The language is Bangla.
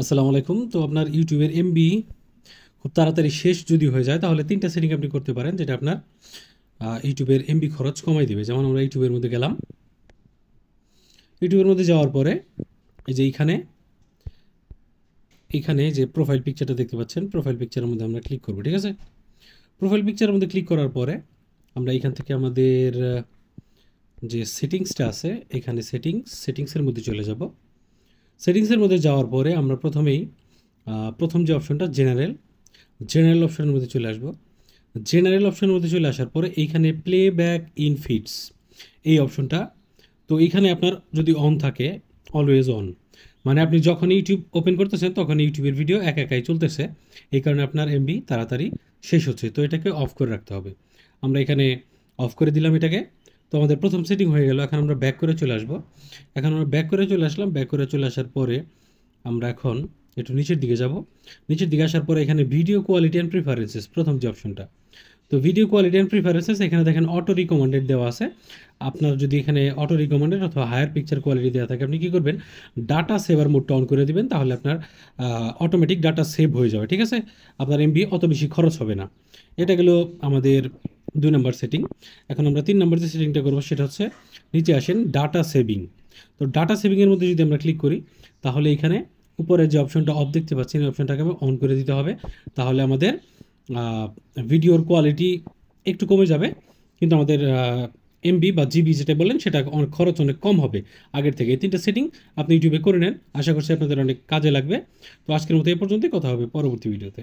আসসালামু আলাইকুম। তো আপনার ইউটিউবের এমবি খুব তাড়াতাড়ি শেষ যদি হয়ে যায় তাহলে ৩ টা সেটিং আপনি করতে পারেন, যেটা আপনার ইউটিউবের এমবি খরচ কমাই দিবে। যেমন আমরা ইউটিউবের মধ্যে গেলাম। ইউটিউবের মধ্যে যাওয়ার পরে এই যে এইখানে যে প্রোফাইল পিকচারটা দেখতে পাচ্ছেন, প্রোফাইল পিকচারের মধ্যে আমরা ক্লিক করব। ঠিক আছে? প্রোফাইল পিকচারের মধ্যে ক্লিক করার পরে আমরা এইখান থেকে আমাদের যে সেটিংসটা আছে, এখানে সেটিংসের মধ্যে চলে যাব। সেটিংসের মধ্যে যাওয়ার পরে আমরা প্রথম যে অপশনটা জেনারেল অপশনের মধ্যে চলে আসব। জেনারেল অপশনের মধ্যে চলে আসার পরে এইখানে প্লে ব্যাক ইন ফিডস এই অপশনটা, তো এইখানে আপনার যদি অন থাকে, অলওয়েজ অন, মানে আপনি যখন ইউটিউব ওপেন করতেছেন তখন ইউটিউবের ভিডিও একাই চলতেছে, এই কারণে আপনার এমবি তাড়াতাড়ি শেষ হচ্ছে। তো এটাকে অফ করে রাখতে হবে। আমরা এখানে অফ করে দিলাম এটাকে। তো আমাদের প্রথম সেটিং হয়ে গেল। এখন আমরা ব্যাক করে চলে আসব। এখন আমরা ব্যাক করে চলে আসলাম। ব্যাক করে চলে আসার পরে আমরা এখন একটু নিচের দিকে যাব। নিচের দিকে আসার পরে এখানে ভিডিও কোয়ালিটি অ্যান্ড প্রিফারেন্সেস, প্রথম যে অপশনটা, তো ভিডিও কোয়ালিটি অ্যান্ড প্রিফারেন্সেস এখানে দেখেন অটো রিকমেন্ডেড দেওয়া আছে। আপনার যদি এখানে অটো রিকমেন্ডেড অথবা হায়ার পিকচার কোয়ালিটি দেওয়া থাকে, আপনি কী করবেন, ডাটা সেভার মোডটা অন করে দিবেন। তাহলে আপনার অটোমেটিক ডাটা সেভ হয়ে যাবে। ঠিক আছে? আপনার এমবি অত বেশি খরচ হবে না। এটা গেল আমাদের 2 নম্বর সেটিং। এখন আমরা 3 নম্বর যে সেটিংটা করবো সেটা হচ্ছে, নিচে আসেন ডাটা সেভিং। তো ডাটা সেভিংয়ের মধ্যে যদি আমরা ক্লিক করি তাহলে এখানে উপরে যে অপশনটা অফ দেখতে পাচ্ছেন, এই অপশনটাকে অন করে দিতে হবে। তাহলে আমাদের ভিডিওর কোয়ালিটি একটু কমে যাবে, কিন্তু আমাদের এমবি বা জিবি যেটা বলেন সেটা খরচ অনেক কম হবে আগের থেকে। এই 3টা সেটিং আপনি ইউটিউবে করে নেন, আশা করছি আপনাদের অনেক কাজে লাগবে। তো আজকের মতো এই পর্যন্তই, কথা হবে পরবর্তী ভিডিওতে।